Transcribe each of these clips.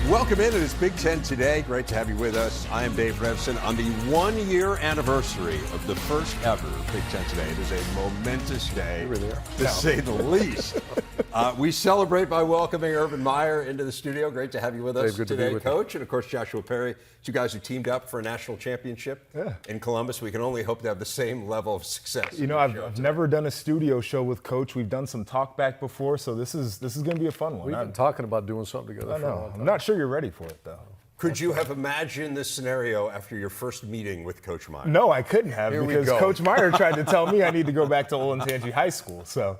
Welcome in. It is Big Ten Today. Great to have you with us. I am Dave Revson on the one-year anniversary of the first ever Big Ten Today. It is a momentous day, to say the least. We celebrate by welcoming Urban Meyer into the studio. Great to have you with us today, Coach. And, of course, Joshua Perry. You guys who teamed up for a national championship in Columbus. We can only hope to have the same level of success. You know, I've never done a studio show with Coach. We've done some talk back before, so this is going to be a fun one. We've been talking about doing something together. I know. I'm not sure you're ready for it, though. Could you have imagined this scenario after your first meeting with Coach Meyer? No, I couldn't have, because Coach Meyer tried to tell me I need to go back to Olentangy High School. So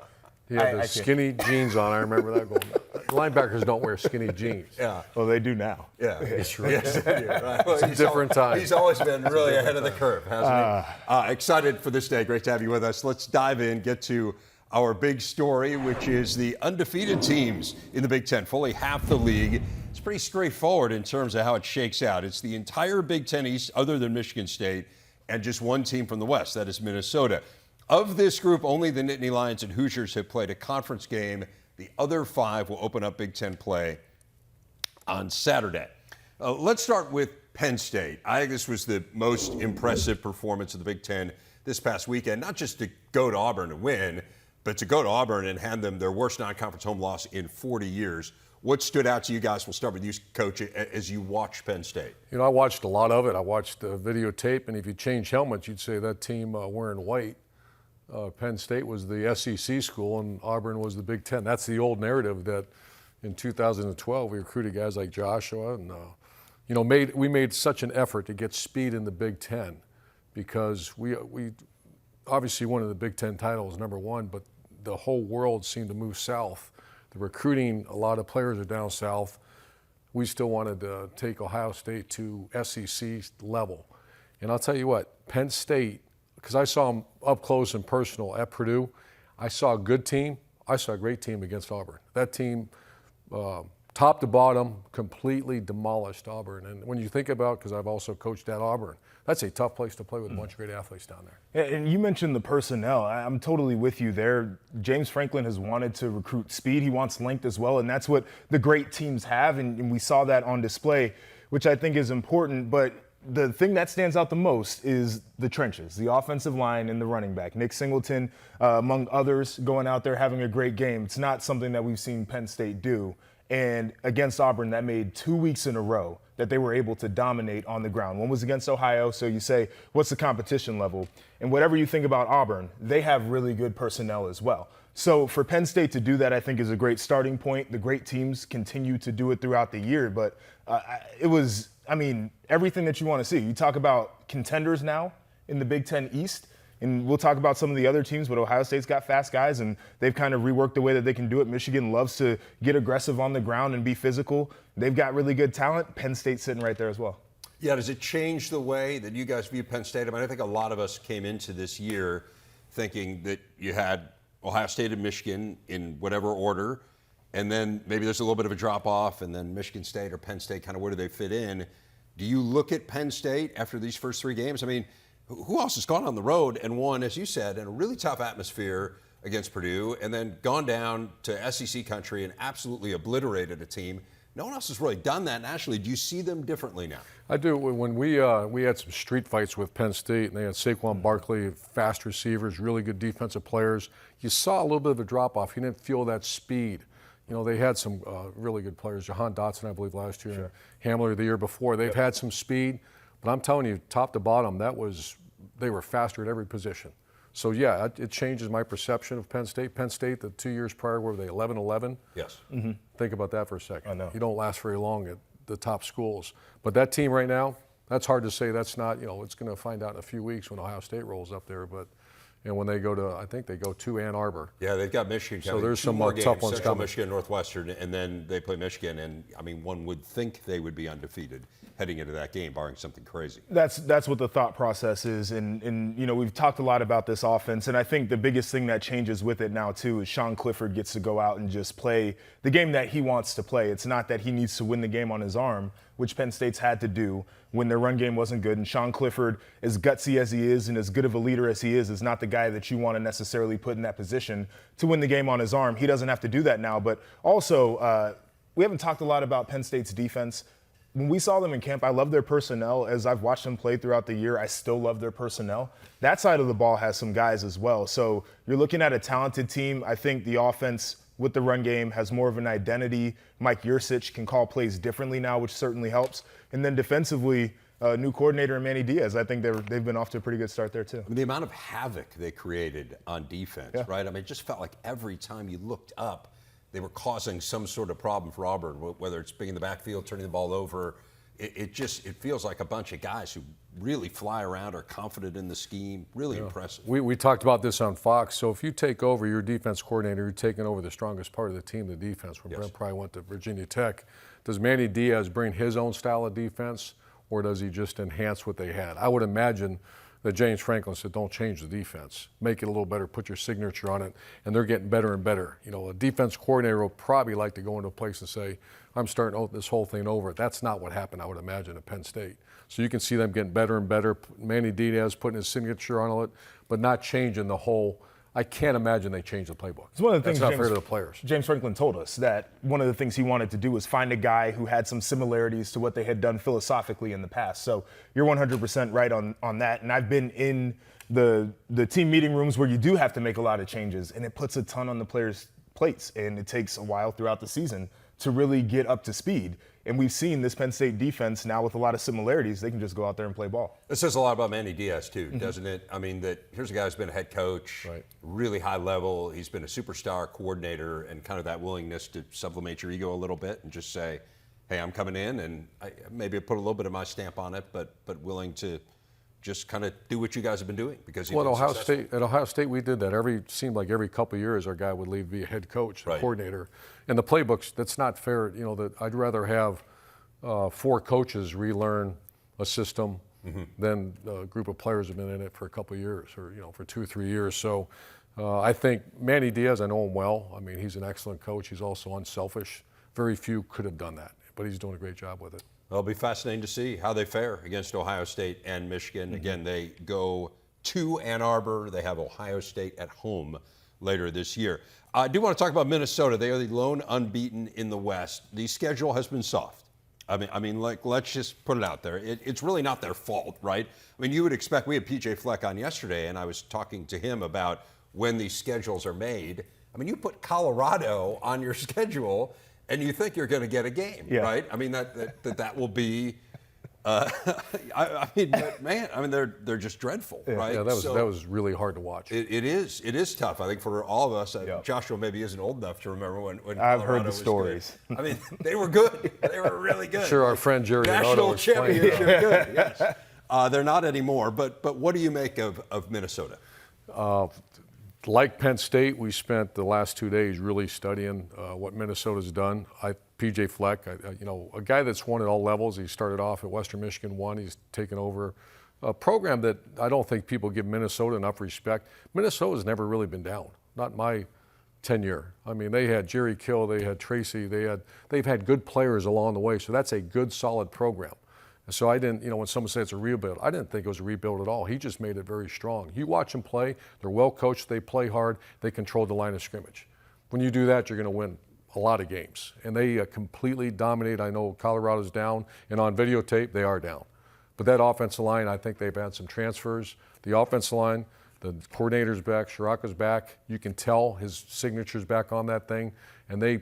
he had the skinny jeans on. I remember that going. Linebackers don't wear skinny jeans. Yeah. Well, they do now. Yeah. That's right. Yes, they do. Right. Well, it's a different time. He's always been really ahead of the curve, hasn't he? Excited for this day. Great to have you with us. Let's dive in, get to our big story, which is the undefeated teams in the Big Ten, fully half the league. It's pretty straightforward in terms of how it shakes out. It's the entire Big Ten East, other than Michigan State, and just one team from the West, that is Minnesota. Of this group, only the Nittany Lions and Hoosiers have played a conference game. The other five will open up Big Ten play on Saturday. Let's start with Penn State. I think this was the most impressive performance of the Big Ten this past weekend, not just to go to Auburn and win, but to go to Auburn and hand them their worst non-conference home loss in 40 years. What stood out to you guys? We'll start with you, Coach, as you watch Penn State. You know, I watched a lot of it. I watched the videotape, and if you change helmets, you'd say that team wearing white. Penn State was the SEC school, and Auburn was the Big Ten. That's the old narrative that in 2012 we recruited guys like Joshua, and we made such an effort to get speed in the Big Ten because we obviously wanted the Big Ten title as number one, but the whole world seemed to move south. The recruiting, a lot of players are down south. We still wanted to take Ohio State to SEC level. And I'll tell you what, Penn State, because I saw them up close and personal at Purdue, I saw a good team. I saw a great team against Auburn. That team, top to bottom, completely demolished Auburn. And when you think about, because I've also coached at Auburn, that's a tough place to play with a bunch of great athletes down there. And you mentioned the personnel. I'm totally with you there. James Franklin has wanted to recruit speed. He wants length as well, and that's what the great teams have, and we saw that on display, which I think is important. But the thing that stands out the most is the trenches, the offensive line and the running back. Nick Singleton, among others, going out there having a great game. It's not something that we've seen Penn State do. And against Auburn, that made 2 weeks in a row that they were able to dominate on the ground. One was against Ohio, so you say, what's the competition level? And whatever you think about Auburn, they have really good personnel as well. So for Penn State to do that, I think is a great starting point. The great teams continue to do it throughout the year, but it was, everything that you want to see. You talk about contenders now in the Big Ten East, and we'll talk about some of the other teams, but Ohio State's got fast guys, and they've kind of reworked the way that they can do it. Michigan loves to get aggressive on the ground and be physical. They've got really good talent. Penn State's sitting right there as well. Yeah, does it change the way that you guys view Penn State? I think a lot of us came into this year thinking that you had Ohio State and Michigan in whatever order, and then maybe there's a little bit of a drop-off, and then Michigan State or Penn State, kind of where do they fit in? Do you look at Penn State after these first three games? Who else has gone on the road and won, as you said, in a really tough atmosphere against Purdue, and then gone down to SEC country and absolutely obliterated a team? No one else has really done that nationally. Do you see them differently now? I do. When we had some street fights with Penn State, and they had Saquon Barkley, fast receivers, really good defensive players, you saw a little bit of a drop-off. You didn't feel that speed. They had some really good players. Jahan Dotson, I believe, last year, and Hamler the year before. They've had some speed. But I'm telling you, top to bottom, they were faster at every position. So, yeah, it changes my perception of Penn State. Penn State, the 2 years prior, were they 11-11? Yes. Mm-hmm. Think about that for a second. I know. You don't last very long at the top schools. But that team right now, that's hard to say. That's not, it's going to find out in a few weeks when Ohio State rolls up there. But and when they go to, I think they go to Ann Arbor. Yeah, they've got Michigan. So there's some more tough ones Central coming. Michigan, Northwestern, and then they play Michigan. And one would think they would be undefeated heading into that game, barring something crazy. That's what the thought process is, and we've talked a lot about this offense, and I think the biggest thing that changes with it now too is Sean Clifford gets to go out and just play the game that he wants to play. It's not that he needs to win the game on his arm, which Penn State's had to do when their run game wasn't good. And Sean Clifford, as gutsy as he is and as good of a leader as he is not the guy that you want to necessarily put in that position to win the game on his arm. He doesn't have to do that now. But also, we haven't talked a lot about Penn State's defense. When we saw them in camp, I love their personnel. As I've watched them play throughout the year, I still love their personnel. That side of the ball has some guys as well. So you're looking at a talented team. I think the offense with the run game has more of an identity. Mike Yurcich can call plays differently now, which certainly helps. And then defensively, new coordinator Manny Diaz, I think they've been off to a pretty good start there too. I mean, the amount of havoc they created on defense, right? I mean, it just felt like every time you looked up, they were causing some sort of problem for Auburn, whether it's being in the backfield, turning the ball over. It feels like a bunch of guys who really fly around, are confident in the scheme, really impressive. We talked about this on Fox. So if you take over your defense coordinator, you're taking over the strongest part of the team, the defense, when Brent Pry went to Virginia Tech. Does Manny Diaz bring his own style of defense, or does he just enhance what they had? I would imagine that James Franklin said, don't change the defense. Make it a little better, put your signature on it, and they're getting better and better. You know, a defense coordinator will probably like to go into a place and say, I'm starting this whole thing over. That's not what happened, I would imagine, at Penn State. So you can see them getting better and better. Manny Diaz putting his signature on it, but not changing the whole. I can't imagine they changed the playbook. It's one of the things that's not fair to the players. James Franklin told us that one of the things he wanted to do was find a guy who had some similarities to what they had done philosophically in the past. So you're 100% right on that. And I've been in the team meeting rooms where you do have to make a lot of changes, and it puts a ton on the players' plates, and it takes a while throughout the season to really get up to speed. And we've seen this Penn State defense now with a lot of similarities. They can just go out there and play ball. It says a lot about Manny Diaz, too, doesn't it? I mean, that here's a guy who's been a head coach, really high level. He's been a superstar coordinator, and kind of that willingness to sublimate your ego a little bit and just say, hey, I'm coming in, and maybe put a little bit of my stamp on it, but willing to just kind of do what you guys have been doing because at Ohio State we did that. Seemed like every couple of years our guy would leave, be a head coach, a coordinator. And the playbooks, that's not fair. You know, that I'd rather have 4 coaches relearn a system than a group of players have been in it for a couple of years, or for 2 or 3 years. So I think Manny Diaz, I know him well. I mean, he's an excellent coach. He's also unselfish. Very few could have done that, but he's doing a great job with it. It'll be fascinating to see how they fare against Ohio State and Michigan. Again, they go to Ann Arbor. They have Ohio State at home later this year. I do want to talk about Minnesota. They are the lone unbeaten in the West. The schedule has been soft. I mean, like, let's just put it out there. It's really not their fault, right? I mean, you would expect, we had PJ Fleck on yesterday, and I was talking to him about when these schedules are made. I mean, you put Colorado on your schedule, and you think you're going to get a game, right? I mean, that will be. I mean, man, I mean, they're just dreadful, right? Yeah, that was really hard to watch. It is tough. I think for all of us. Joshua maybe isn't old enough to remember when I've Colorado heard the was stories. Good. I mean, they were good. They were really good. Sure, our friend Jerry National championship good. Yes, they're not anymore. But what do you make of Minnesota? Like Penn State, we spent the last 2 days really studying what Minnesota's done. PJ Fleck, a guy that's won at all levels. He started off at Western Michigan, won. He's taken over a program that I don't think people give Minnesota enough respect. Minnesota's never really been down, not my tenure. I mean, they had Jerry Kill, they had Tracy, they've had good players along the way. So that's a good, solid program. So I didn't, when someone said it's a rebuild, I didn't think it was a rebuild at all. He just made it very strong. You watch them play, they're well coached, they play hard, they control the line of scrimmage. When you do that, you're going to win a lot of games. And they completely dominate. I know Colorado's down, and on videotape, they are down. But that offensive line, I think they've had some transfers. The offensive line, the coordinator's back, Shiraka's back. You can tell his signature's back on that thing. And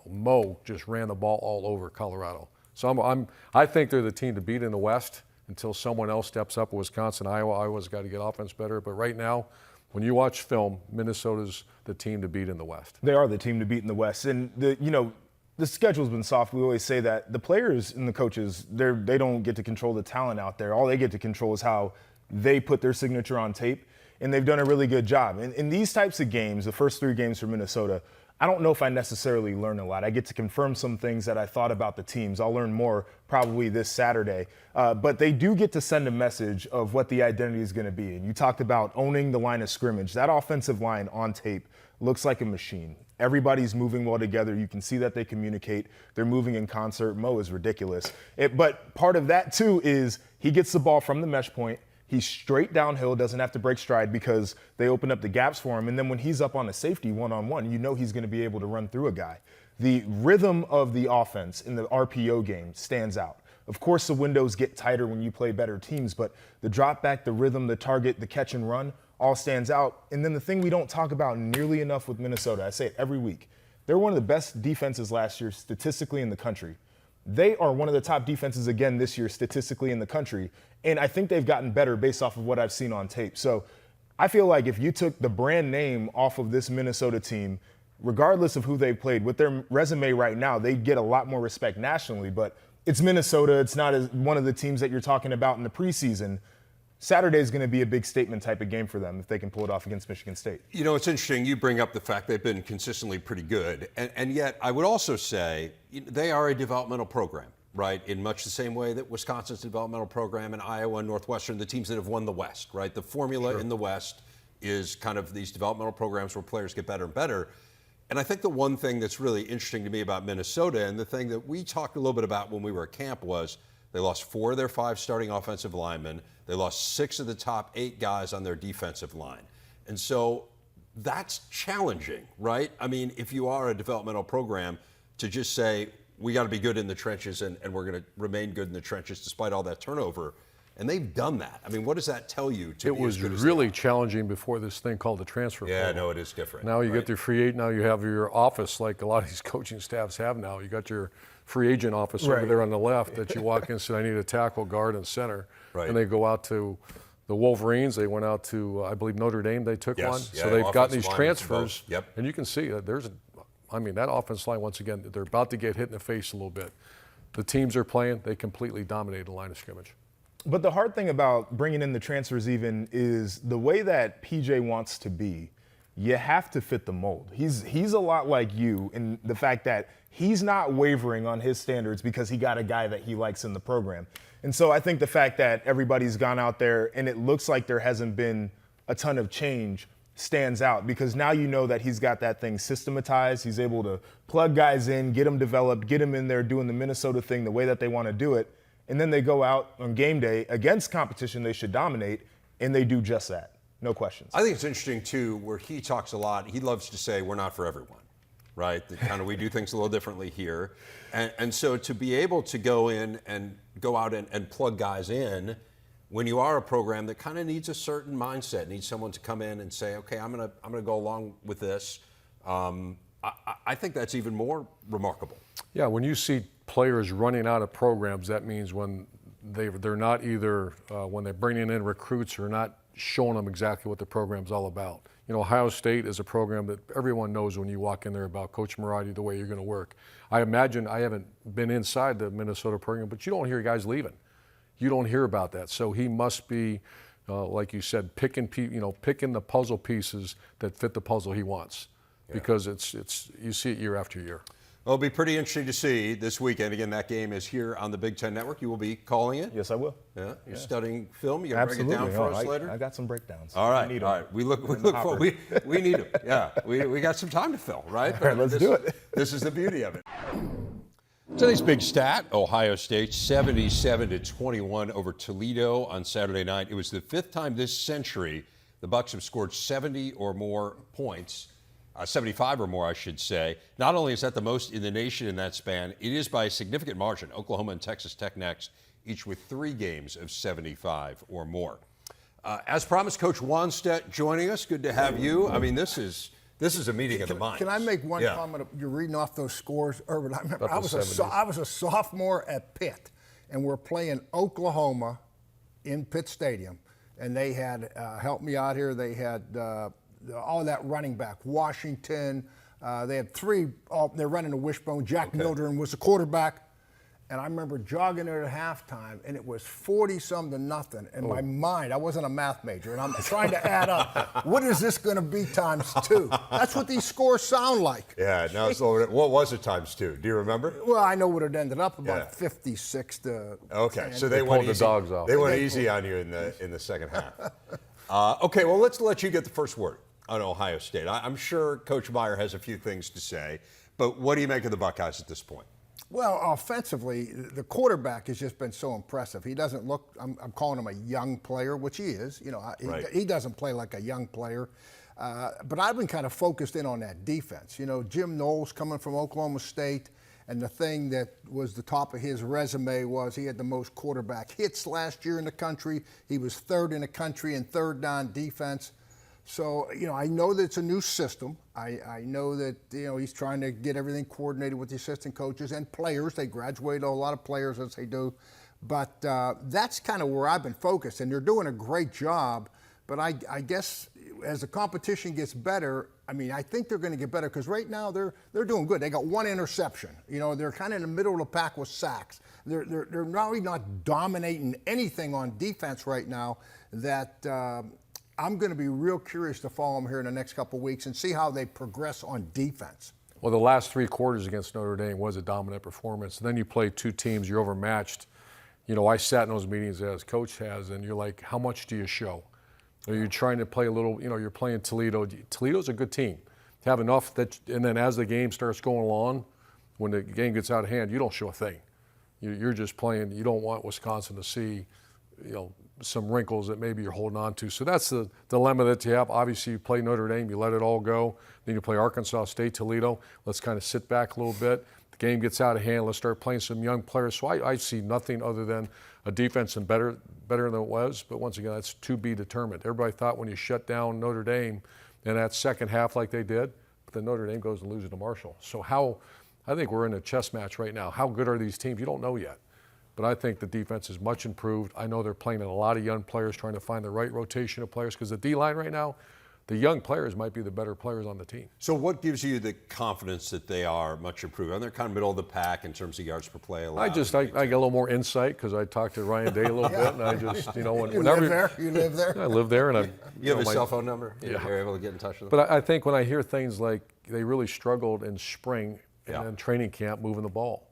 Mo just ran the ball all over Colorado. So I think they're the team to beat in the West until someone else steps up. Wisconsin, Iowa's got to get offense better. But right now, when you watch film, Minnesota's the team to beat in the West. They are the team to beat in the West. And the schedule's been soft. We always say that. The players and the coaches, they don't get to control the talent out there. All they get to control is how they put their signature on tape. And they've done a really good job. And in these types of games, the first 3 games for Minnesota, I don't know if I necessarily learn a lot. I get to confirm some things that I thought about the teams. I'll learn more probably this Saturday. But they do get to send a message of what the identity is going to be. And you talked about owning the line of scrimmage. That offensive line on tape looks like a machine. Everybody's moving well together. You can see that they communicate. They're moving in concert. Mo is ridiculous. But part of that, too, is he gets the ball from the mesh point. He's straight downhill, doesn't have to break stride because they open up the gaps for him. And then when he's up on a safety one-on-one, he's going to be able to run through a guy. The rhythm of the offense in the RPO game stands out. Of course, the windows get tighter when you play better teams, but the drop back, the rhythm, the target, the catch and run all stands out. And then the thing we don't talk about nearly enough with Minnesota, I say it every week, they're one of the best defenses last year statistically in the country. They are one of the top defenses again this year statistically in the country, and I think they've gotten better based off of what I've seen on tape. So I feel like if you took the brand name off of this Minnesota team, regardless of who they played, with their resume right now, they'd get a lot more respect nationally, but it's Minnesota. It's not as one of the teams that you're talking about in the preseason. Saturday is going to be a big statement type of game for them if they can pull it off against Michigan State. You know, it's interesting. You bring up the fact they've been consistently pretty good. And yet I would also say they are a developmental program, right? In much the same way that Wisconsin's a developmental program and Iowa and Northwestern, the teams that have won the West, right? The formula in the West is kind of these developmental programs where players get better and better. And I think the one thing that's really interesting to me about Minnesota, and the thing that we talked a little bit about when we were at camp, was they lost 4 of their 5 starting offensive linemen. They lost 6 of the top 8 guys on their defensive line. And so that's challenging, right? I mean, if you are a developmental program, to just say, we got to be good in the trenches and we're going to remain good in the trenches despite all that turnover. And they've done that. I mean, what does that tell you? It was really challenging before this thing called the transfer portal. Yeah, no, it is different. Now you get the free agent. Now you have your office like a lot of these coaching staffs have now. You got your free agent office over there on the left that you walk in and say, I need a tackle, guard, and center. Right. And they go out to the Wolverines. They went out to, I believe, Notre Dame. They took one. Yeah, so they've gotten these transfers. Yep. And you can see that that offense line, once again, they're about to get hit in the face a little bit. The teams are playing. They completely dominated the line of scrimmage. But the hard thing about bringing in the transfers even is the way that PJ wants to be, you have to fit the mold. He's a lot like you in the fact that he's not wavering on his standards because he got a guy that he likes in the program. And so I think the fact that everybody's gone out there and it looks like there hasn't been a ton of change stands out because now you know that he's got that thing systematized. He's able to plug guys in, get them developed, get them in there doing the Minnesota thing the way that they want to do it. And then they go out on game day against competition they should dominate, and they do just that. No questions. I think it's interesting, too, where he talks a lot. He loves to say we're not for everyone, right? We do things a little differently here. And so to be able to go in and go out and plug guys in when you are a program that kind of needs a certain mindset, needs someone to come in and say, okay, I'm gonna go along with this. I think that's even more remarkable. Yeah, when you see players running out of programs, that means when they're not either when they're bringing in recruits or not showing them exactly what the program's all about. You know, Ohio State is a program that everyone knows when you walk in there about Coach Marotti, the way you're going to work. I imagine, I haven't been inside the Minnesota program, but you don't hear guys leaving. You don't hear about that. So he must be, like you said, picking the puzzle pieces that fit the puzzle he wants. Yeah. Because it's you see it year after year. Well, it'll be pretty interesting to see this weekend. Again, that game is here on the Big Ten Network. You will be calling it? Yes, I will. Yeah, you're studying film. You're going to break it down for us later? I got some breakdowns. All right, We look for we need them. Yeah, we got some time to fill, right? All right, let's do it. This is the beauty of it. Today's big stat, Ohio State 77-21 over Toledo on Saturday night. It was the 5th time this century the Bucs have scored 70 or more points. 75 or more, I should say. Not only is that the most in the nation in that span, it is by a significant margin. Oklahoma and Texas Tech next, each with 3 games of 75 or more. As promised, Coach Wannstedt joining us. Good to have you. I mean, this is a meeting of the minds. Can I make one comment? You're reading off those scores, Urban. I remember I was a sophomore at Pitt, and we're playing Oklahoma in Pitt Stadium, and they had help me out here. They had all that running back, Washington. They had 3. They're running a wishbone. Jack Mildren was the quarterback. And I remember jogging there at halftime, and it was 40-some to nothing. In my mind, I wasn't a math major, and I'm trying to add up. What is this going to be times 2? That's what these scores sound like. Yeah, now it's what was it times 2? Do you remember? Well, I know what it ended up about 56 to. Okay, 10. so they went the easy. dogs off. They went easy on you in the second half. Okay, well, let's let you get the first word on Ohio State. I'm sure Coach Meyer has a few things to say, but what do you make of the Buckeyes at this point? Well, offensively, the quarterback has just been so impressive. He doesn't look, I'm calling him a young player, which he is. You know, he doesn't play like a young player. But I've been kind of focused in on that defense. You know, Jim Knowles coming from Oklahoma State, and the thing that was the top of his resume was he had the most quarterback hits last year in the country. He was third in the country in third down defense. So, you know, I know that it's a new system. I know that, you know, he's trying to get everything coordinated with the assistant coaches and players. They graduate a lot of players as they do. But that's kind of where I've been focused, and they're doing a great job. But I guess as the competition gets better, I mean, I think they're going to get better because right now they're doing good. They got one interception. You know, they're kind of in the middle of the pack with sacks. They're really not dominating anything on defense right now. That I'm going to be real curious to follow them here in the next couple of weeks and see how they progress on defense. Well, the last 3 quarters against Notre Dame was a dominant performance. And then you play 2 teams, you're overmatched. You know, I sat in those meetings as coach has, and you're like, how much do you show? Are you trying to play a little, you know, you're playing Toledo. Toledo's a good team. To have enough that, and then as the game starts going along, when the game gets out of hand, you don't show a thing. You're just playing. You don't want Wisconsin to see, you know, some wrinkles that maybe you're holding on to. So that's the dilemma that you have. Obviously, you play Notre Dame, you let it all go. Then you play Arkansas State, Toledo. Let's kind of sit back a little bit. The game gets out of hand. Let's start playing some young players. So I see nothing other than a defense and better than it was. But once again, that's to be determined. Everybody thought when you shut down Notre Dame in that second half like they did, but then Notre Dame goes and loses to Marshall. So I think we're in a chess match right now. How good are these teams? You don't know yet. But I think the defense is much improved. I know they're playing a lot of young players, trying to find the right rotation of players, because the D-line right now, the young players might be the better players on the team. So what gives you the confidence that they are much improved? And they're kind of middle of the pack in terms of yards per play allowed. I get a little more insight because I talked to Ryan Day a little bit, and I just, you know, whenever you live there. I live there, and you have his cell phone number. Yeah. You're able to get in touch with them. But I think when I hear things like they really struggled in spring and in training camp moving the ball.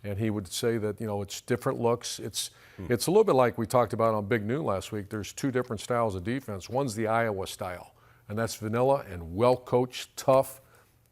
And he would say that, you know, it's different looks. It's a little bit like we talked about on Big Noon last week. There's 2 different styles of defense. One's the Iowa style, and that's vanilla and well-coached, tough,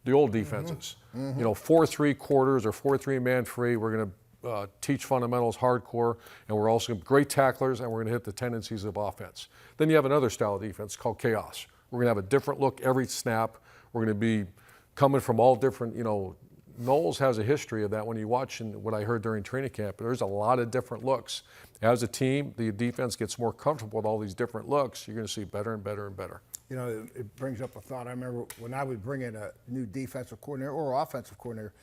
the old defenses. You know, 4-3 quarters or 4-3 man free. We're going to teach fundamentals hardcore, and we're also great tacklers, and we're going to hit the tendencies of offense. Then you have another style of defense called chaos. We're going to have a different look every snap. We're going to be coming from all different, you know, Knowles has a history of that. When you watch and what I heard during training camp, there's a lot of different looks. As a team, the defense gets more comfortable with all these different looks. You're going to see better and better and better. You know, it brings up a thought. I remember when I would bring in a new defensive coordinator or offensive coordinator,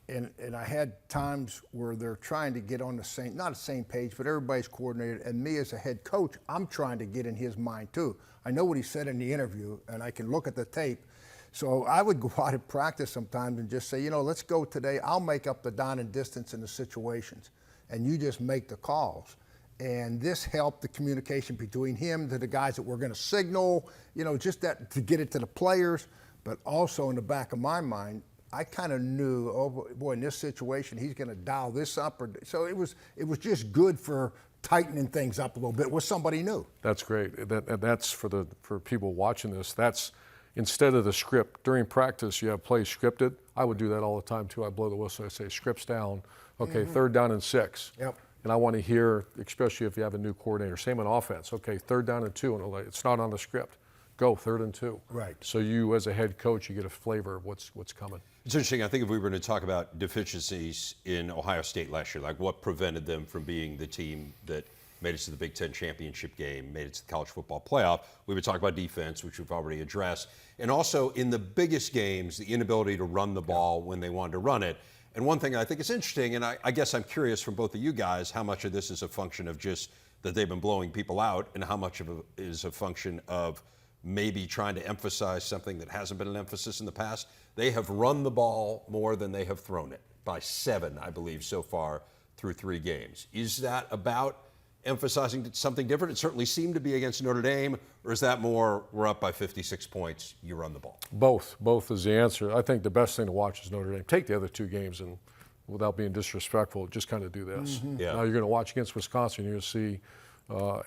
and I had times where they're trying to get on the same, not the same page, but everybody's coordinated. And me as a head coach, I'm trying to get in his mind too. I know what he said in the interview, and I can look at the tape. So I would go out and practice sometimes and just say, you know, let's go today. I'll make up the down and distance in the situations, and you just make the calls. And this helped the communication between him to the guys that were going to signal, you know, just that to get it to the players. But also in the back of my mind, I kind of knew, oh boy, in this situation, he's going to dial this up. So it was just good for tightening things up a little bit with somebody new. That's great. That's for people watching this. That's instead of the script. During practice, you have plays scripted. I would do that all the time, too. I blow the whistle. I say, scripts down. Okay, 3rd down and 6. Yep. And I want to hear, especially if you have a new coordinator, same on offense. Okay, 3rd down and 2. And it's not on the script. Go 3rd and 2. Right. So you, as a head coach, you get a flavor of what's coming. It's interesting. I think if we were going to talk about deficiencies in Ohio State last year, like what prevented them from being the team that made it to the Big Ten championship game, made it to the college football playoff, we would talk about defense, which we've already addressed. And also in the biggest games, the inability to run the ball when they wanted to run it. And one thing I think is interesting, and I guess I'm curious from both of you guys, how much of this is a function of just that they've been blowing people out, and how much of it is a function of maybe trying to emphasize something that hasn't been an emphasis in the past. They have run the ball more than they have thrown it, by 7, I believe, so far through 3 games. Is that about emphasizing something different? It certainly seemed to be against Notre Dame, or is that more, we're up by 56 points, you run the ball? Both is the answer. I think the best thing to watch is Notre Dame. Take the other 2 games and, without being disrespectful, just kind of do this. Yeah. Now you're going to watch against Wisconsin, you're going to see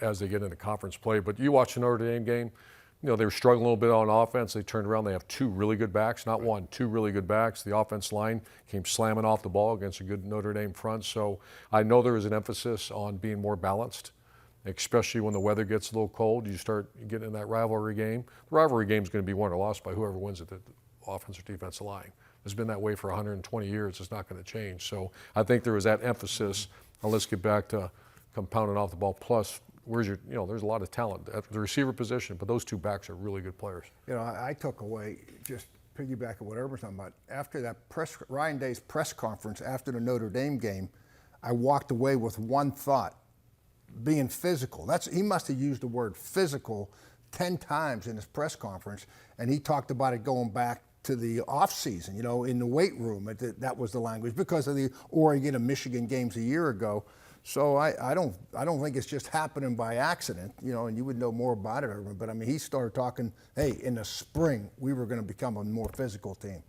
as they get into conference play. But you watch the Notre Dame game, you know, they were struggling a little bit on offense. They turned around. They have 2 really good backs, not one, 2 really good backs. The offense line came slamming off the ball against a good Notre Dame front. So I know there is an emphasis on being more balanced. especially when the weather gets a little cold. You start getting in that rivalry game. The rivalry game is going to be won or lost by whoever wins at the offense or defensive line. It's been that way for 120 years. It's not going to change. So I think there was that emphasis. Now let's get back to compounding off the ball. Plus, where's your, there's a lot of talent at the receiver position, but those two backs are really good players. I took away, just piggyback on what Urban's talking about, after that Ryan Day's press conference after the Notre Dame game, I walked away with one thought: being physical. He must have used the word physical 10 times in his press conference, and he talked about it going back to the off season, in the weight room. That was the language because of the Oregon and Michigan games a year ago. So I don't think it's just happening by accident, and you would know more about it, Urban. But he started talking, hey, in the spring we were going to become a more physical team.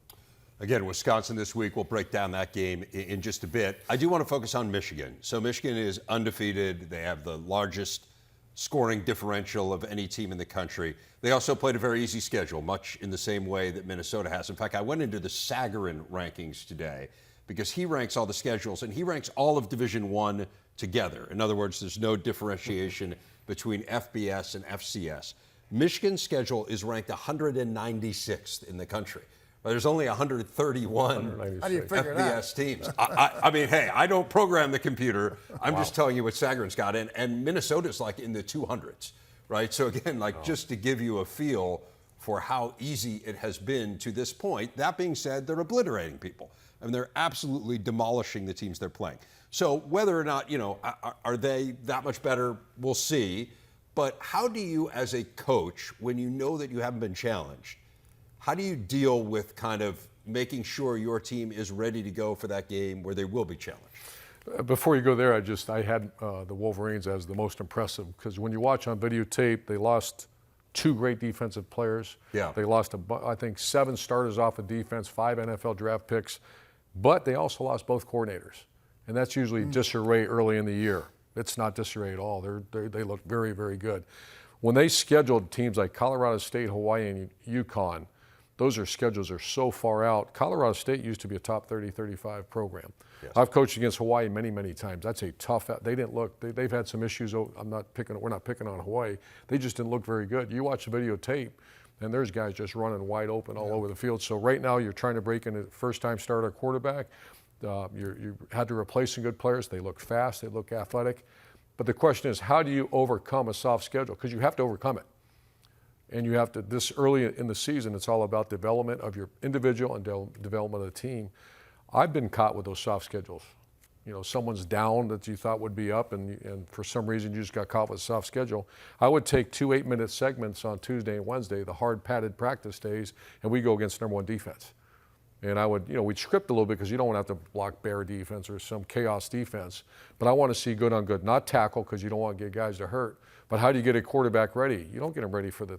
Again, Wisconsin this week. We'll break down that game in just a bit. I do want to focus on Michigan. So Michigan is undefeated. They have the largest scoring differential of any team in the country. They also played a very easy schedule, much in the same way that Minnesota has. In fact, I went into the Sagarin rankings today because he ranks all the schedules, and he ranks all of Division I together. In other words, there's no differentiation between FBS and FCS. Michigan's schedule is ranked 196th in the country. There's only 131 FBS teams. I mean, hey, I don't program the computer. I'm just telling you what Sagarin's got. And Minnesota's like in the 200s, right? So again, just to give you a feel for how easy it has been to this point. That being said, they're obliterating people. I mean, they're absolutely demolishing the teams they're playing. So whether or not, are they that much better, we'll see. But how do you, as a coach, when you know that you haven't been challenged, how do you deal with kind of making sure your team is ready to go for that game where they will be challenged? Before you go there, I had the Wolverines as the most impressive because when you watch on videotape, they lost 2 great defensive players. Yeah. They lost, I think, 7 starters off of defense, 5 NFL draft picks, but they also lost both coordinators. And that's usually disarray early in the year. It's not disarray at all. They look very, very good. When they scheduled teams like Colorado State, Hawaii, and UConn, those schedules are so far out. Colorado State used to be a top 30, 35 program. Yes. I've coached against Hawaii many, many times. That's a tough. They didn't look. They've had some issues. We're not picking on Hawaii. They just didn't look very good. You watch the videotape, and there's guys just running wide open all over the field. So right now you're trying to break in a first-time starter quarterback. You had to replace some good players. They look fast. They look athletic. But the question is, how do you overcome a soft schedule? Because you have to overcome it. And you have to, this early in the season, it's all about development of your individual and development of the team. I've been caught with those soft schedules. Someone's down that you thought would be up, and for some reason you just got caught with a soft schedule. I would take 2 8-minute segments on Tuesday and Wednesday, the hard padded practice days, and we go against number 1 defense. And I would, we'd script a little bit because you don't want to have to block bear defense or some chaos defense. But I want to see good on good, not tackle because you don't want to get guys to hurt. But how do you get a quarterback ready? You don't get them ready for the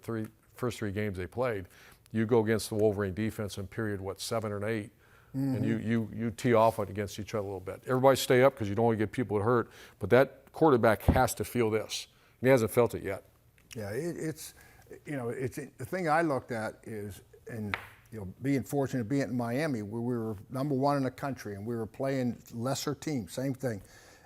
first three games they played. You go against the Wolverine defense in period, 7 or 8, and you tee off against each other a little bit. Everybody stay up because you don't want to get people hurt. But that quarterback has to feel this. And he hasn't felt it yet. Yeah, it's the thing I looked at is, and being fortunate to be in Miami, where we were number 1 in the country and we were playing lesser teams, same thing.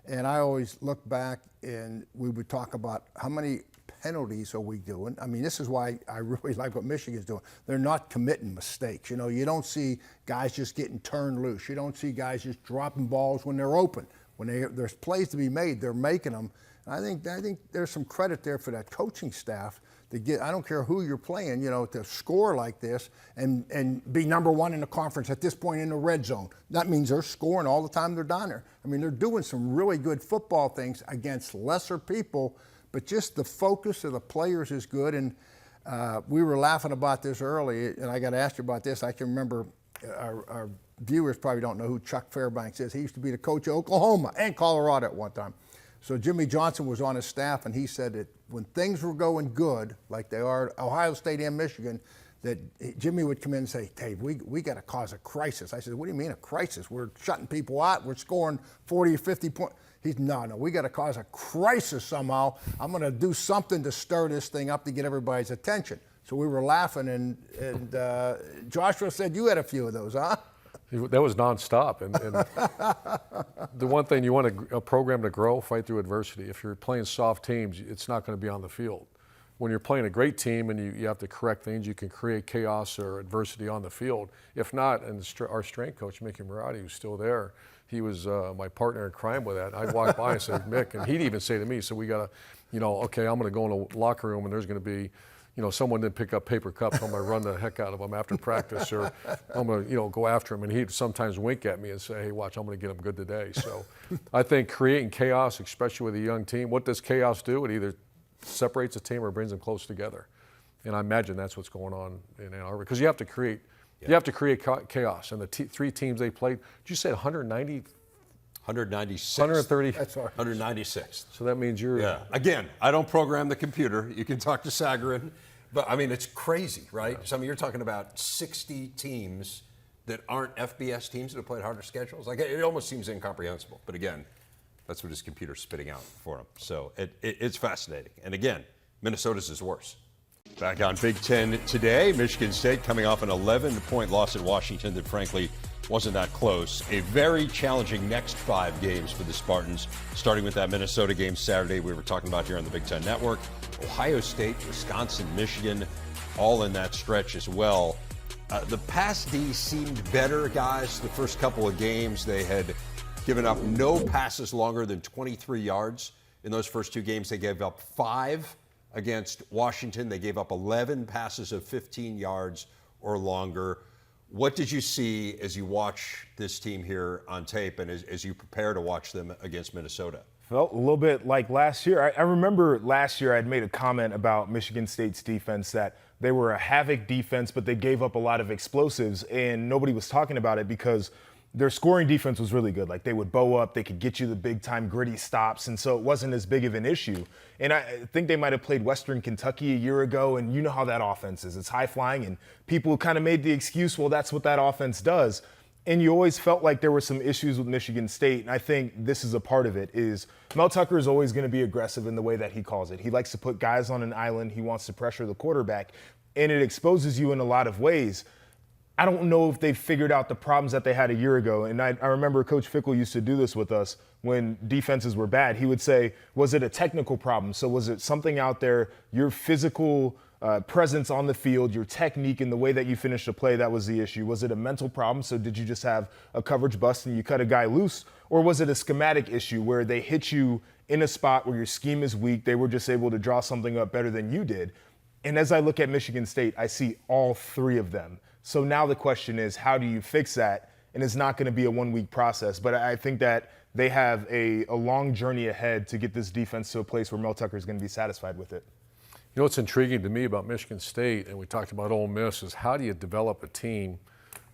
And I always look back and we would talk about how many penalties are we doing. I mean, this is why I really like what Michigan's doing. They're not committing mistakes. You don't see guys just getting turned loose. You don't see guys just dropping balls when they're open. When there's plays to be made, they're making them. And I think there's some credit there for that coaching staff to get, I don't care who you're playing, to score like this and be number 1 in the conference at this point in the red zone. That means they're scoring all the time they're down there. I mean, they're doing some really good football things against lesser people, but just the focus of the players is good. And we were laughing about this early, and I got to ask you about this. I can remember our viewers probably don't know who Chuck Fairbanks is. He used to be the coach of Oklahoma and Colorado at one time. So Jimmy Johnson was on his staff, and he said that when things were going good, like they are at Ohio State and Michigan, that Jimmy would come in and say, Dave, we got to cause a crisis. I said, what do you mean a crisis? We're shutting people out. We're scoring 40 or 50 points. He's, no, we got to cause a crisis somehow. I'm going to do something to stir this thing up to get everybody's attention. So we were laughing, and Joshua said you had a few of those, huh? That was nonstop. And the one thing you want a program to grow, fight through adversity. If you're playing soft teams, it's not going to be on the field. When you're playing a great team and you have to correct things, you can create chaos or adversity on the field. If not, and our strength coach, Mickey Marotti, who's still there, he was my partner in crime with that. I'd walk by and say, Mick, and he'd even say to me, so we got to, okay, I'm going to go in the locker room and there's going to be, someone didn't pick up paper cups. I'm going to run the heck out of them after practice, or I'm going to, go after him. And he'd sometimes wink at me and say, hey, watch, I'm going to get him good today. So I think creating chaos, especially with a young team, what does chaos do? It either separates a team or brings them close together. And I imagine that's what's going on in Ann Arbor, because you have to create chaos. And the three teams they played, did you say 190? 196. 130. That's right. 196. So that means you're. Yeah. Again, I don't program the computer. You can talk to Sagarin. But, I mean, it's crazy, right? Yeah. You're talking about 60 teams that aren't FBS teams that have played harder schedules. Like, it almost seems incomprehensible. But, again, that's what his computer's spitting out for him. So it's fascinating. And, again, Minnesota's is worse. Back on Big Ten today, Michigan State coming off an 11-point loss at Washington that, frankly, wasn't that close. A very challenging next 5 games for the Spartans, starting with that Minnesota game Saturday we were talking about here on the Big Ten Network. Ohio State, Wisconsin, Michigan, all in that stretch as well. The pass D seemed better, guys. The first couple of games, they had given up no passes longer than 23 yards. In those first 2 games, they gave up 5 against Washington. They gave up 11 passes of 15 yards or longer. What did you see as you watch this team here on tape and as you prepare to watch them against Minnesota? Felt a little bit like last year. I remember last year I'd made a comment about Michigan State's defense, that they were a havoc defense, but they gave up a lot of explosives, and nobody was talking about it because their scoring defense was really good. Like, they would bow up, they could get you the big-time gritty stops, and so it wasn't as big of an issue. And I think they might have played Western Kentucky a year ago, and you know how that offense is. It's high-flying, and people kind of made the excuse, well, that's what that offense does. And you always felt like there were some issues with Michigan State, and I think this is a part of it, is Mel Tucker is always going to be aggressive in the way that he calls it. He likes to put guys on an island. He wants to pressure the quarterback, and it exposes you in a lot of ways. I don't know if they've figured out the problems that they had a year ago. And I remember Coach Fickell used to do this with us when defenses were bad. He would say, was it a technical problem? So was it something out there, your physical presence on the field, your technique and the way that you finished a play, that was the issue? Was it a mental problem? So did you just have a coverage bust and you cut a guy loose? Or was it a schematic issue where they hit you in a spot where your scheme is weak, they were just able to draw something up better than you did? And as I look at Michigan State, I see all 3 of them. So now the question is, how do you fix that? And it's not going to be a 1-week process. But I think that they have a long journey ahead to get this defense to a place where Mel Tucker is going to be satisfied with it. You know what's intriguing to me about Michigan State, and we talked about Ole Miss, is how do you develop a team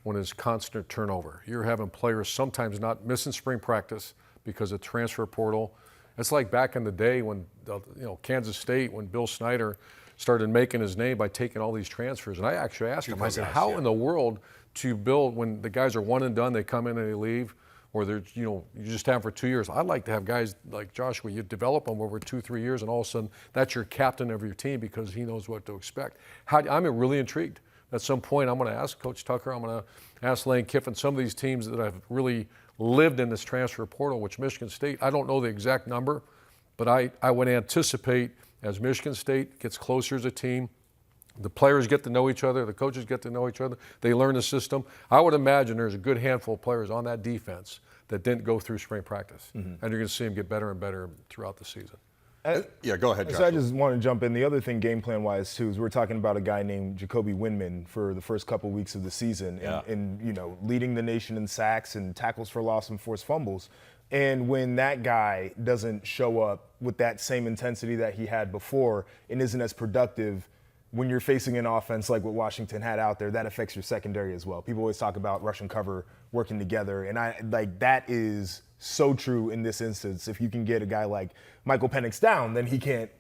when there's constant turnover? You're having players sometimes not missing spring practice because of transfer portal. It's like back in the day when, Kansas State, when Bill Snyder started making his name by taking all these transfers. And I actually asked him, I said, how in the world to build when the guys are one and done, they come in and they leave, or they're, you just have them for 2 years. I'd like to have guys like Joshua, you develop them over 2-3 years, and all of a sudden that's your captain of your team because he knows what to expect. I'm really intrigued. At some point, I'm going to ask Coach Tucker, I'm going to ask Lane Kiffin, some of these teams that have really lived in this transfer portal, which Michigan State, I don't know the exact number, but I would anticipate as Michigan State gets closer as a team, the players get to know each other, the coaches get to know each other, they learn the system. I would imagine there's a good handful of players on that defense that didn't go through spring practice. Mm-hmm. And you're going to see them get better and better throughout the season. Yeah, go ahead, Josh. So I just want to jump in. The other thing game plan-wise, too, is we're talking about a guy named Jacoby Windman for the first couple weeks of the season and leading the nation in sacks and tackles for loss and forced fumbles. And when that guy doesn't show up with that same intensity that he had before and isn't as productive, when you're facing an offense like what Washington had out there, that affects your secondary as well. People always talk about rush and cover working together, and that is so true in this instance. If you can get a guy like Michael Penix down, then he can't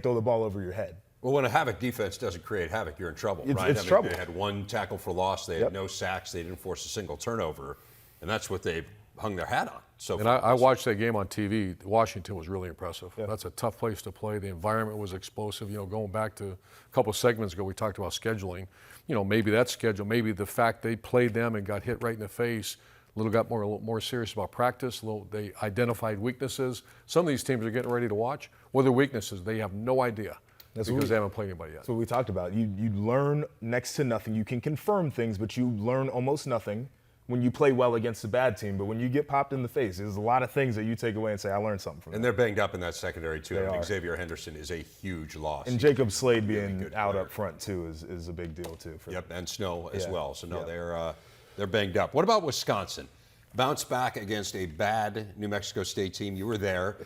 throw the ball over your head. Well, when a havoc defense doesn't create havoc, you're in trouble, right? It's trouble. They had 1 tackle for loss, they had no sacks, they didn't force a single turnover, and that's what they hung their hat on. so And far. I watched that game on TV. Washington was really impressive. Yeah. That's a tough place to play. The environment was explosive. Going back to a couple segments ago, we talked about scheduling. Maybe that schedule, maybe the fact they played them and got hit right in the face, a little more serious about practice. They identified weaknesses. Some of these teams are getting ready to watch. What are their weaknesses? They have no idea. Because they haven't played anybody yet. That's what we talked about. You learn next to nothing. You can confirm things, but you learn almost nothing when you play well against a bad team. But when you get popped in the face, there's a lot of things that you take away and say, I learned something from that. And they're banged up in that secondary, too. They I think are. Xavier Henderson is a huge loss. And Jacob Slade being good out player. up front, too, is a big deal, too. Yep, and Snow as Yeah. well. So, no, Yeah. they're banged up. What about Wisconsin? Bounce back against a bad New Mexico State team. You were there.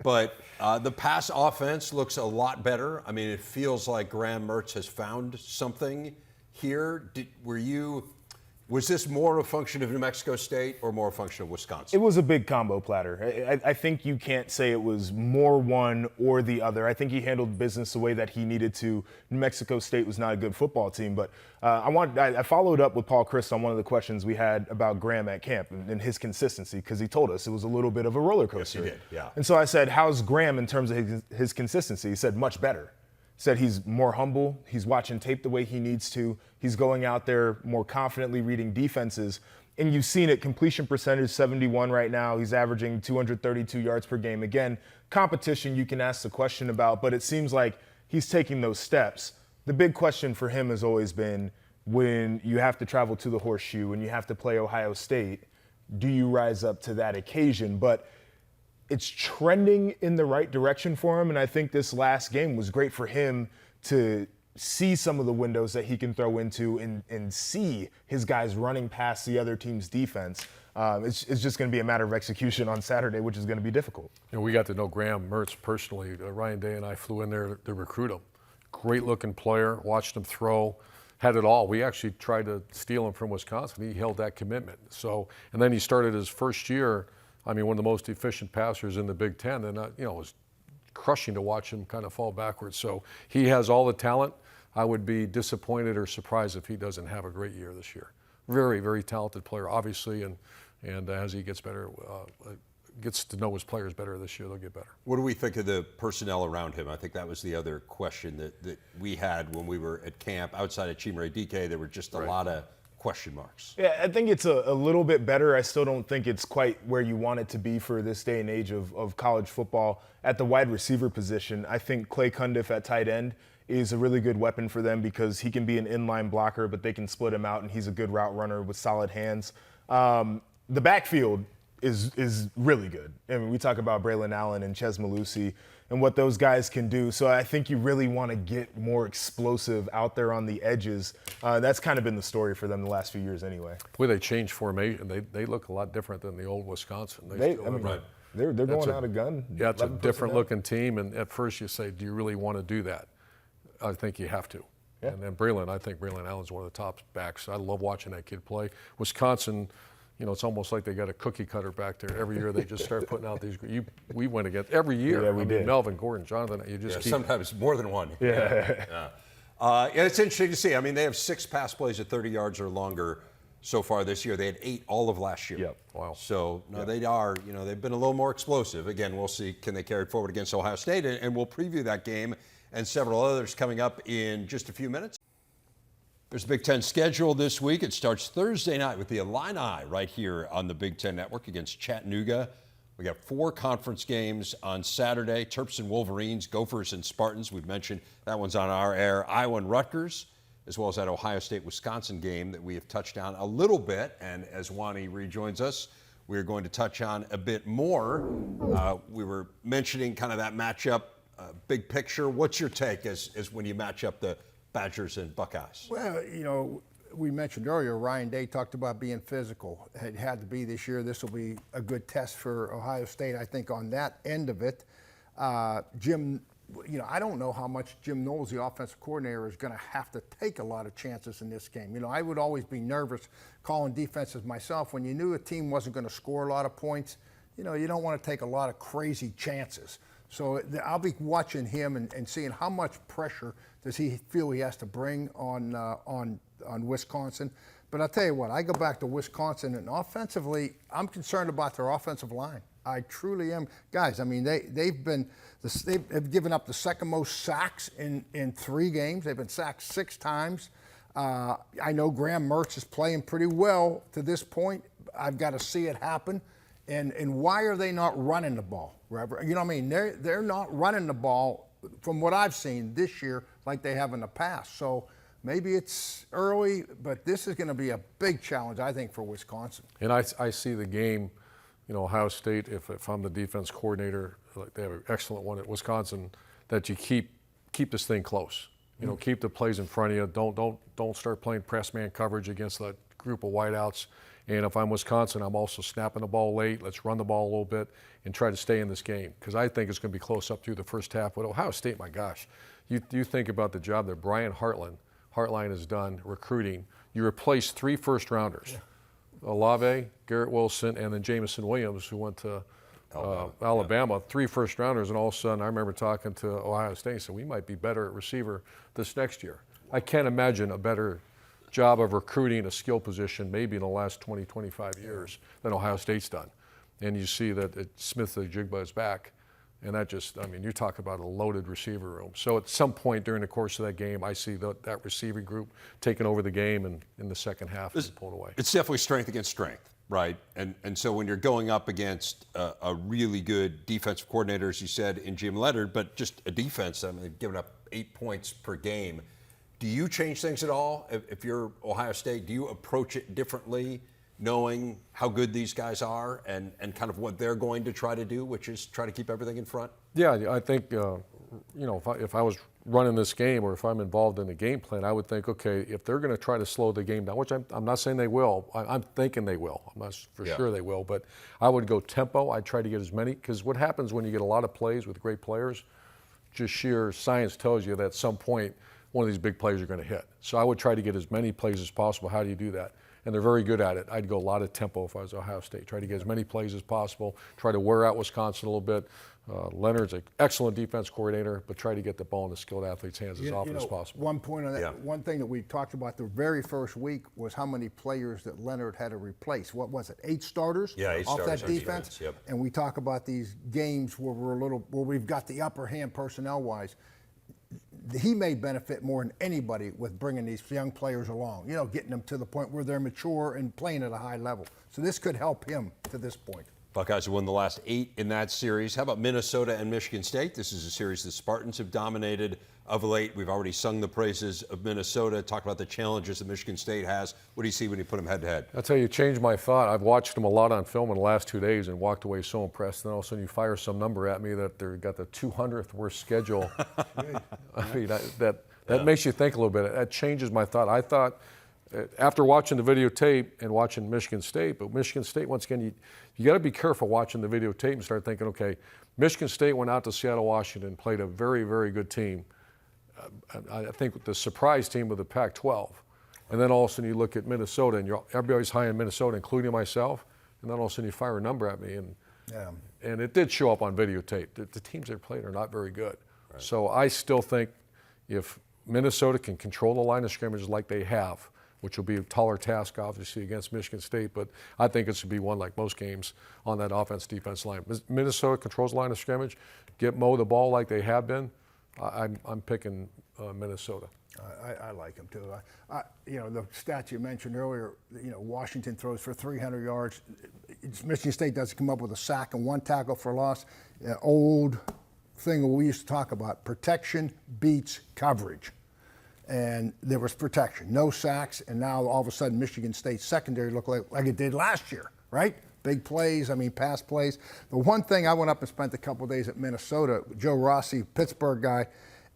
But the pass offense looks a lot better. I mean, it feels like Graham Mertz has found something here. Was this more a function of New Mexico State or more a function of Wisconsin? It was a big combo platter. I think you can't say it was more one or the other. I think he handled business the way that he needed to. New Mexico State was not a good football team, but I followed up with Paul Christ on one of the questions we had about Graham at camp and his consistency, because he told us it was a little bit of a roller coaster. Yes, he did, yeah. And so I said, how's Graham in terms of his consistency? He said, much better. Said he's more humble. He's watching tape the way he needs to. He's going out there more confidently reading defenses. And you've seen it, completion percentage 71 right now. He's averaging 232 yards per game. Again, competition you can ask the question about, but it seems like he's taking those steps. The big question for him has always been, when you have to travel to the Horseshoe and you have to play Ohio State, do you rise up to that occasion? But it's trending in the right direction for him, and I think this last game was great for him to see some of the windows that he can throw into and see his guys running past the other team's defense. It's just going to be a matter of execution on Saturday, which is going to be difficult. We got to know Graham Mertz personally. Ryan Day and I flew in there to recruit him. Great-looking player, watched him throw, had it all. We actually tried to steal him from Wisconsin. He held that commitment. And then he started his first year, one of the most efficient passers in the Big Ten, and it was crushing to watch him kind of fall backwards. So he has all the talent. I would be disappointed or surprised if he doesn't have a great year this year. Very, very talented player, obviously, and as he gets better, gets to know his players better this year, they'll get better. What do we think of the personnel around him? I think that was the other question that we had when we were at camp. Outside of Chimere Dike, there were just a lot of question marks. Yeah, I think it's a little bit better. I still don't think it's quite where you want it to be for this day and age of college football. At the wide receiver position, I think Clay Cundiff at tight end is a really good weapon for them because he can be an inline blocker, but they can split him out, and he's a good route runner with solid hands. The backfield is really good. We talk about Braylon Allen and Ches Malusi and what those guys can do. So I think you really want to get more explosive out there on the edges. That's kind of been the story for them the last few years anyway. Boy, they changed formation. They look a lot different than the old Wisconsin. They're going out of gun. Yeah, it's a different looking team. And at first you say, do you really want to do that? I think you have to. Yeah. And then I think Braylon Allen's one of the top backs. I love watching that kid play. Wisconsin, it's almost like they got a cookie cutter back there. Every year they just start putting out these. We went against every year. Yeah, we did. Melvin, Gordon, Jonathan. You just keep. Sometimes more than one. Yeah. And it's interesting to see. They have 6 pass plays at 30 yards or longer so far this year. They had 8 all of last year. Yep. Wow. So they are. They've been a little more explosive. Again, we'll see can they carry it forward against Ohio State, and we'll preview that game and several others coming up in just a few minutes. There's a Big Ten schedule this week. It starts Thursday night with the Illini right here on the Big Ten Network against Chattanooga. We got 4 conference games on Saturday. Terps and Wolverines, Gophers and Spartans. We've mentioned that one's on our air. Iowa and Rutgers, as well as that Ohio State-Wisconsin game that we have touched on a little bit. And as Wani rejoins us, we're going to touch on a bit more. We were mentioning kind of that matchup, big picture. What's your take as when you match up the Badgers and Buckeyes? Well, we mentioned earlier, Ryan Day talked about being physical. It had to be this year. This will be a good test for Ohio State, I think, on that end of it. Jim, I don't know how much Jim Knowles, the offensive coordinator, is going to have to take a lot of chances in this game. I would always be nervous calling defenses myself. When you knew a team wasn't going to score a lot of points, you don't want to take a lot of crazy chances. So I'll be watching him and seeing how much pressure does he feel he has to bring on Wisconsin. But I'll tell you what, I go back to Wisconsin, and offensively, I'm concerned about their offensive line. I truly am. Guys, I mean, they've given up the second most sacks in 3 games. They've been sacked 6 times. I know Graham Mertz is playing pretty well to this point. I've got to see it happen. And why are they not running the ball, Reverend? You know what I mean? They're not running the ball, from what I've seen this year, like they have in the past. So maybe it's early, but this is going to be a big challenge, I think, for Wisconsin. And I see the game, Ohio State, if I'm the defense coordinator, like they have an excellent one at Wisconsin, that you keep this thing close. Keep the plays in front of you. Don't start playing press man coverage against that group of wideouts. And if I'm Wisconsin, I'm also snapping the ball late. Let's run the ball a little bit and try to stay in this game, because I think it's going to be close up through the first half. But Ohio State, my gosh, you think about the job that Brian Hartline has done recruiting. You replaced 3 first-rounders, Olave, Garrett Wilson, and then Jamison Williams, who went to Alabama. 3 first-rounders, and all of a sudden, I remember talking to Ohio State and said, we might be better at receiver this next year. I can't imagine a better job of recruiting a skill position maybe in the last 20, 25 years than Ohio State's done. And you see that Smith-Njigba is back, and that just, you talk about a loaded receiver room. So at some point during the course of that game, I see that receiving group taking over the game, and in the second half and pulling away. It's definitely strength against strength, right? And so when you're going up against a really good defensive coordinator, as you said, in Jim Leonhard, but just a defense, they've given up 8 points per game. Do you change things at all? If you're Ohio State, do you approach it differently, knowing how good these guys are and kind of what they're going to try to do, which is try to keep everything in front? Yeah, I think, if I was running this game, or if I'm involved in the game plan, I would think, okay, if they're going to try to slow the game down, which I'm not saying they will, I'm thinking they will. I'm not for sure they will, but I would go tempo. I'd try to get as many, because what happens when you get a lot of plays with great players, just sheer science tells you that at some point, one of these big plays are going to hit. So I would try to get as many plays as possible. How do you do that? And they're very good at it. I'd go a lot of tempo if I was Ohio State. Try to get as many plays as possible. Try to wear out Wisconsin a little bit. Leonard's an excellent defense coordinator, but try to get the ball in the skilled athlete's hands as often as possible. One point on that, one thing that we talked about the very first week was how many players that Leonhard had to replace. What was it, 8 starters? Yeah, 8 off starters that on defense. Yep. And we talk about these games where we've got the upper hand personnel-wise. He may benefit more than anybody with bringing these young players along, getting them to the point where they're mature and playing at a high level. So this could help him to this point. Buckeyes have won the last 8 in that series. How about Minnesota and Michigan State? This is a series the Spartans have dominated of late. We've already sung the praises of Minnesota, talked about the challenges that Michigan State has. What do you see when you put them head-to-head? I'll tell you, changed my thought. I've watched them a lot on film in the last 2 days and walked away so impressed. Then all of a sudden you fire some number at me that they've got the 200th worst schedule. I mean, that makes you think a little bit. That changes my thought. I thought, after watching the videotape and watching Michigan State, but Michigan State, once again, you got to be careful watching the videotape and start thinking, okay, Michigan State went out to Seattle, Washington, played a very, very good team. I think the surprise team of the Pac-12. And then all of a sudden you look at Minnesota, and everybody's high in Minnesota, including myself, and then all of a sudden you fire a number at me. And it did show up on videotape. The teams they're playing are not very good. Right. So I still think if Minnesota can control the line of scrimmage like they have, which will be a taller task, obviously, against Michigan State, but I think it should be one like most games on that offense-defense line. Minnesota controls the line of scrimmage, mow the ball like they have been. I'm picking Minnesota. I like them too. The stat you mentioned earlier, Washington throws for 300 yards. Michigan State doesn't come up with a sack and 1 tackle for loss. Old thing we used to talk about, protection beats coverage. And there was protection, no sacks, and now all of a sudden Michigan State's secondary looked like it did last year, right? Big plays, pass plays. The one thing, I went up and spent a couple of days at Minnesota, Joe Rossi, Pittsburgh guy,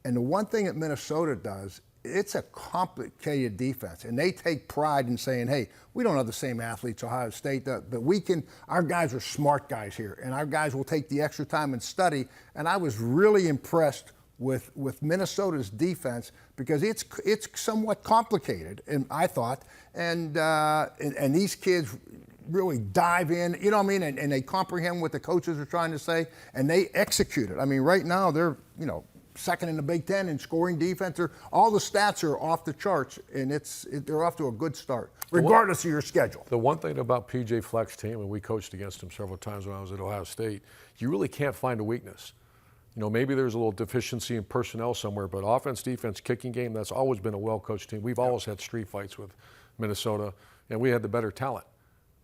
and the one thing that Minnesota does, it's a complicated defense, and they take pride in saying, hey, we don't have the same athletes Ohio State, but our guys are smart guys here, and our guys will take the extra time and study, and I was really impressed with Minnesota's defense because it's somewhat complicated, and I thought, and these kids really dive in, and they comprehend what the coaches are trying to say, and they execute it. Right now they're, second in the Big Ten in scoring defense. All the stats are off the charts, and they're off to a good start, regardless of your schedule. The one thing about PJ Fleck's team, and we coached against him several times when I was at Ohio State, you really can't find a weakness. You know, maybe there's a little deficiency in personnel somewhere, but offense, defense, kicking game, that's always been a well-coached team. We've always had street fights with Minnesota, and we had the better talent.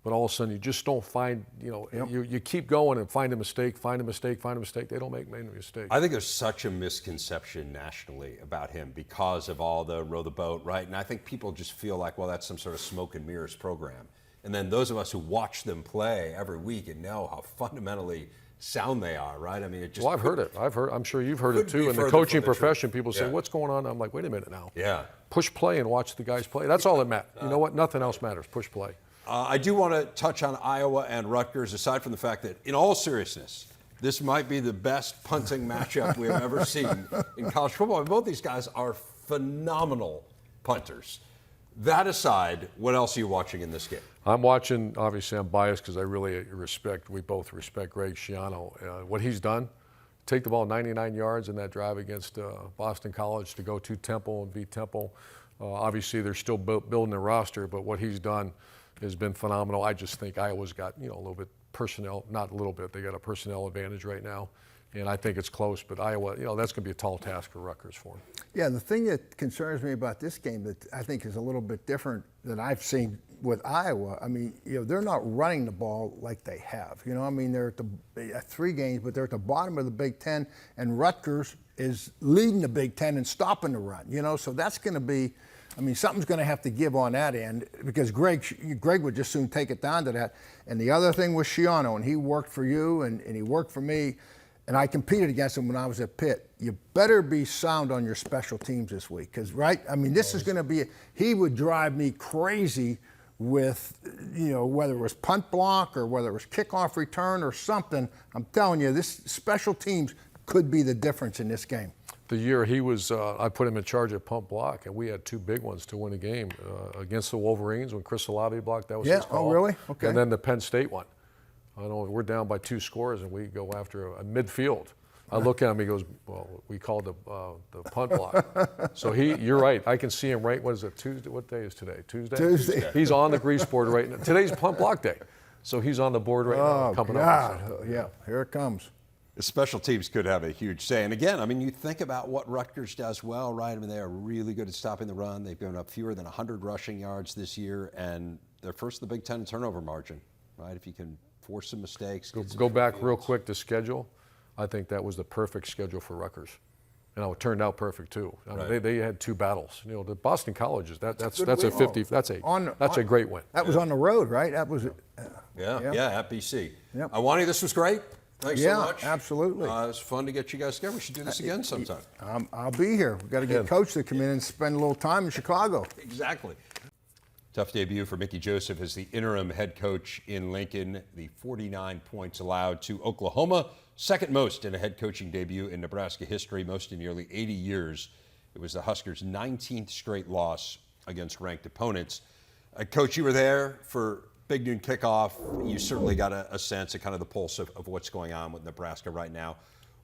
But all of a sudden, you just don't find, you keep going and find a mistake, find a mistake, find a mistake. They don't make many mistakes. I think there's such a misconception nationally about him because of all the row the boat, right? And I think people just feel like, well, that's some sort of smoke and mirrors program. And then those of us who watch them play every week and know how fundamentally sound they are, right? I mean, it just. Well, I've heard it. I'm sure you've heard it too. In the coaching profession, people say, what's going on? I'm like, wait a minute now. Yeah. Push play and watch the guys play. That's all that matters. You know what? Nothing else matters. Push play. I do want to touch on Iowa and Rutgers, aside from the fact that, in all seriousness, this might be the best punting matchup we've ever seen in college football. And both these guys are phenomenal punters. That aside, what else are you watching in this game? I'm watching, obviously I'm biased because we both respect Greg Schiano. What he's done, take the ball 99 yards in that drive against Boston College to go to Temple and beat Temple. Obviously they're still building their roster, but what he's done has been phenomenal. I just think Iowa's got, a little bit personnel, not a little bit, they got a personnel advantage right now. And I think it's close, but Iowa, that's going to be a tall task for Rutgers for them. Yeah, the thing that concerns me about this game that I think is a little bit different than I've seen with Iowa, I mean, they're not running the ball like they have. I mean, they're at 3 games, but they're at the bottom of the Big Ten, and Rutgers is leading the Big Ten and stopping the run. So that's going to be, I mean, something's going to have to give on that end because Greg would just soon take it down to that. And the other thing was Schiano, and he worked for you and he worked for me, and I competed against him when I was at Pitt. You better be sound on your special teams this week because, right, I mean, this is going to be, he would drive me crazy with, whether it was punt block or whether it was kickoff return or something. I'm telling you, this special teams could be the difference in this game. The year he was, I put him in charge of punt block, and we had 2 big ones to win a game against the Wolverines when Chris Olave blocked. That was his call. Oh, really? Okay. And then the Penn State one. I know we're down by 2 scores, and we go after a midfield. I look at him, he goes, well, we called the punt block. So you're right. I can see him right, what is it, Tuesday? What day is today? Tuesday? He's on the grease board right now. Today's punt block day. So he's on the board right now. Coming up. Yeah, here it comes. The special teams could have a huge say. And again, I mean, you think about what Rutgers does well, right? I mean, they are really good at stopping the run. They've given up fewer than 100 rushing yards this year, and they're first in the Big Ten in turnover margin, right? If you can force some mistakes. Go back real quick to schedule. I think that was the perfect schedule for Rutgers. And it turned out perfect too. I mean, they had 2 battles. The Boston College that's a 50. That's a great win. That was on the road, right? That was at BC. Yep. Iwani, this was great. Thanks so much. Yeah, absolutely. It was fun to get you guys together. We should do this again sometime. I'll be here. We've got to get Coach to come in and spend a little time in Chicago. Exactly. Tough debut for Mickey Joseph as the interim head coach in Lincoln. The 49 points allowed to Oklahoma, second most in a head coaching debut in Nebraska history, most in nearly 80 years. It was the Huskers' 19th straight loss against ranked opponents. Coach, you were there for Big Noon kickoff. You certainly got a sense of kind of the pulse of what's going on with Nebraska right now.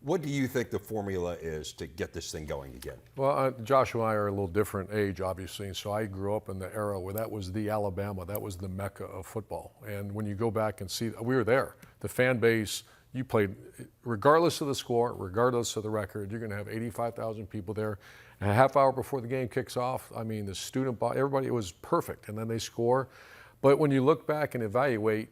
What do you think the formula is to get this thing going again? Well, Josh and I are a little different age, obviously, and so I grew up in the era where that was the Alabama, that was the mecca of football. And when you go back and see, we were there. The fan base, you played, regardless of the score, regardless of the record, you're going to have 85,000 people there. And a half hour before the game kicks off, I mean, the student body, everybody, it was perfect. And then they score. But when you look back and evaluate,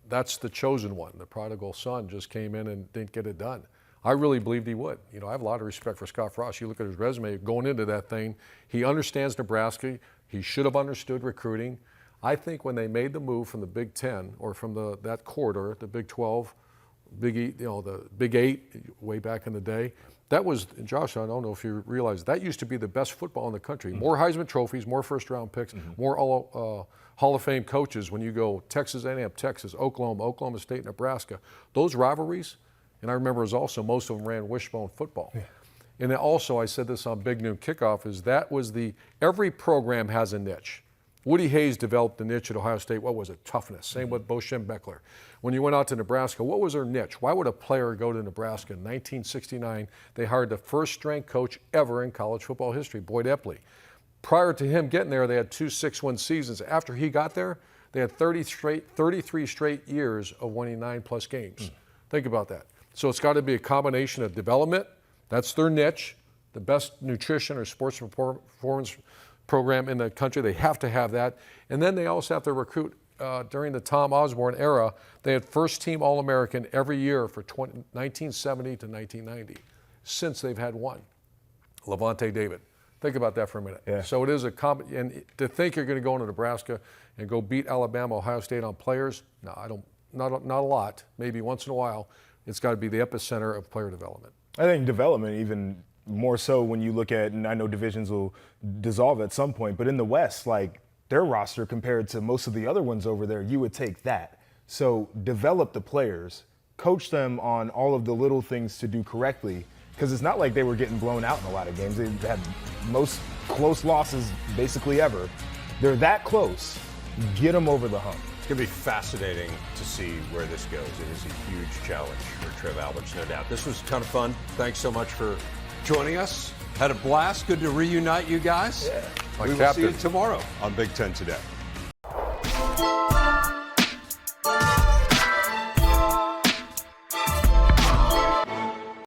that's the chosen one. The prodigal son just came in and didn't get it done. I really believed he would. I have a lot of respect for Scott Frost. You look at his resume going into that thing, he understands Nebraska. He should have understood recruiting. I think when they made the move from the Big Ten or from that corridor, the Big 12, the Big 8 way back in the day, that was, Josh, I don't know if you realize, that used to be the best football in the country. Mm-hmm. More Heisman trophies, more first-round picks, more Hall of Fame coaches. When you go Texas A&M, Texas, Oklahoma State, Nebraska, those rivalries. And I remember it was also most of them ran wishbone football. Yeah. And also, I said this on Big Noon Kickoff, is that was every program has a niche. Woody Hayes developed the niche at Ohio State. What was it? Toughness. Same with Bo Schembechler. When you went out to Nebraska, what was their niche? Why would a player go to Nebraska? In 1969, they hired the first-strength coach ever in college football history, Boyd Epley. Prior to him getting there, they had 2 6-win seasons. After he got there, they had 33 straight years of winning 9+ games. Think about that. So it's got to be a combination of development. That's their niche. The best nutrition or sports performance program in the country. They have to have that. And then they also have to recruit. During the Tom Osborne era, they had first-team All-American every year for 1970 to 1990. Since they've had one, Levante David. Think about that for a minute. Yeah. So it is and to think you're going to go into Nebraska and go beat Alabama, Ohio State on players, no, I don't. Not a lot. Maybe once in a while. It's got to be the epicenter of player development. I think development even more so when you look at, and I know divisions will dissolve at some point, but in the West, like their roster compared to most of the other ones over there, you would take that. So develop the players, coach them on all of the little things to do correctly, because it's not like they were getting blown out in a lot of games. They had most close losses basically ever. They're that close. Get them over the hump. It's going to be fascinating to see where this goes. It is a huge challenge for Trev Alberts, no doubt. This was a ton of fun. Thanks so much for joining us. Had a blast. Good to reunite you guys. Yeah. We will see you tomorrow on Big Ten Today.